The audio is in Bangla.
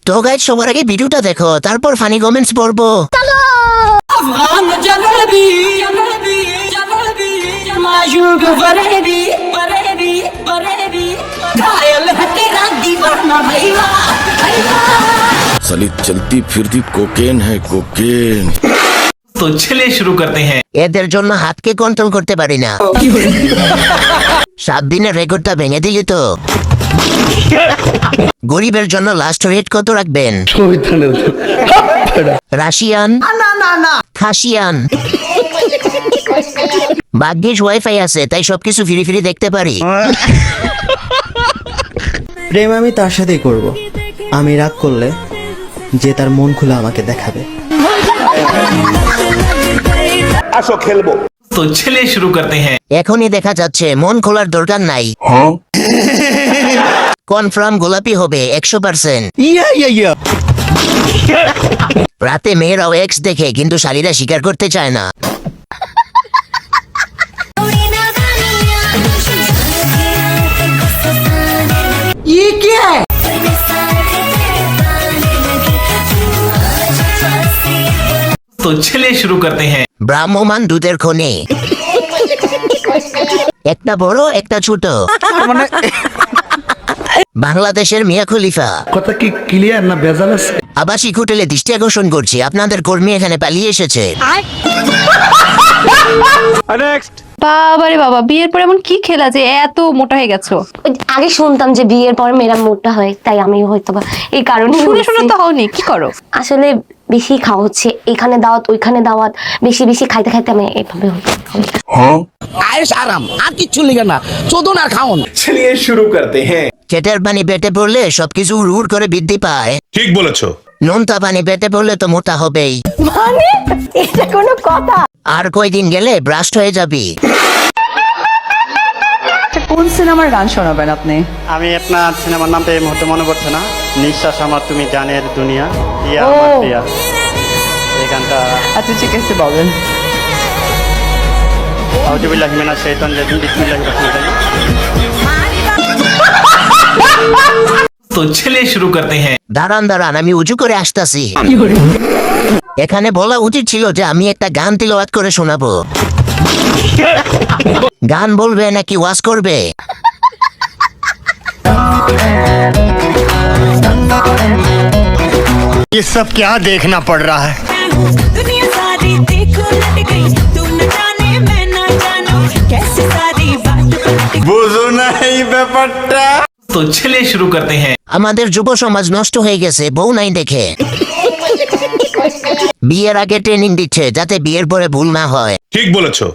তো গাইস সবার আগে ভিডিওটা দেখো, তারপর ফানি কমেন্টস পড়বো। साली चलती फिरती कोकेन है कोकेन। तो चलिए शुरू करते हैं। এদের জন্য হাতকে কন্ট্রোল করতে পারি না। 7 দিনের রেকর্ডটা ভেঙে দিলি তো। গরিবের জন্য লাস্ট রেট কত রাখবেন? রাশিয়ান খাসিয়ান। ভাগ্যিস ওয়াইফাই আছে, তাই সবকিছু ফ্রি ফ্রি দেখতে পারি। প্রেম আমি তার সাথেই করব। আমি রাগ করলে যে তার মন খুলে আমাকে দেখাবে। আসো খেলবো। तो चलिए शुरू करते हैं। এখনই দেখা যাচ্ছে মন খোলার দরকার নাই। কনফার্ম গোলাপি হবে 100%। রাতে মেয়েরাও এক্স দেখে, কিন্তু শালীরা স্বীকার করতে চায় না। तो चलिए शुरू करते हैं। ব্রাহ্মমান দুধের খনি, একটা বড় একটা ছোট। বাংলাদেশের মিয়া খলিফা। কথা কি ক্লিয়ার না ভেজাল আছে? আবাসিক হোটেলে দৃষ্টি আকর্ষণ করছি, আপনাদের কর্মী এখানে পালিয়ে এসেছে। বাবারে বাবা, বিয়ের পর এমন কি খেলা যে এত মোটা হয়ে গেছো? আগে শুনতাম যে বিয়ের পর মেয়েরা মোটা হয়, তাই আমি হয়তো বা এই কারণে শুনে শুনে তো হওনি, কি করো? আসলে বেশি খাওয়া হচ্ছে, এখানে দাওয়াত ওইখানে দাওয়াত, বেশি বেশি খাইতে খাইতে আমি এভাবে আয়েশ আরাম আর কিচ্ছু লিখে না, চোদন আর খাওন। चलिए शुरू करते हैं। চেটের পানি পেটে পড়লে সবকিছু উড় করে বৃদ্ধি পায়। ठीक बोलेছো। নোনতা পানি পেটে পড়লে তো মোটা হবেই। মানে এটা কোনো কথা? আর কয়দিন গেলে ব্রাস্ট হয়ে যাবি। কোন সিনেমার গান শোনাবেন আপনি? আমি আপনার সিনেমার নামটা এই মুহূর্তে মনে পড়ছে না। নিঃশ্বাস আমার তুমি গানের দুনিয়া, প্রিয়া আমার প্রিয়া, এই গানটা। আচ্ছা ঠিক আছে, বলেন। আউযুবিল্লাহি মিনাশ শাইতানির রাজিম, বিসমিল্লাহির রহমানির রহিম। तो चलिए शुरू करते हैं। দাঁড়ান দাঁড়ান, আমি উঁচু করে আসতাছি। এখানে বলা উচিত ছিল যে আমি একটা গান তিলাওয়াত করে শোনাবো। গান বলবে নাকি ওয়াজ করবে? ये सब क्या देखना पड़ रहा है? दुनिया सारी देखो लट गई, तू न जाने मैं न जानू, कैसे सारी बात पलट गई। बुझो नहीं बेपट्टा। तो चलिए शुरू करते हैं। আমাদের যুব সমাজ নষ্ট হয়ে গেছে বউ নাই দেখে। বিয়ের আগে ট্রেনিং দিচ্ছে যাতে বিয়ের পরে ভুল না হয়। ठीक बोलेছো।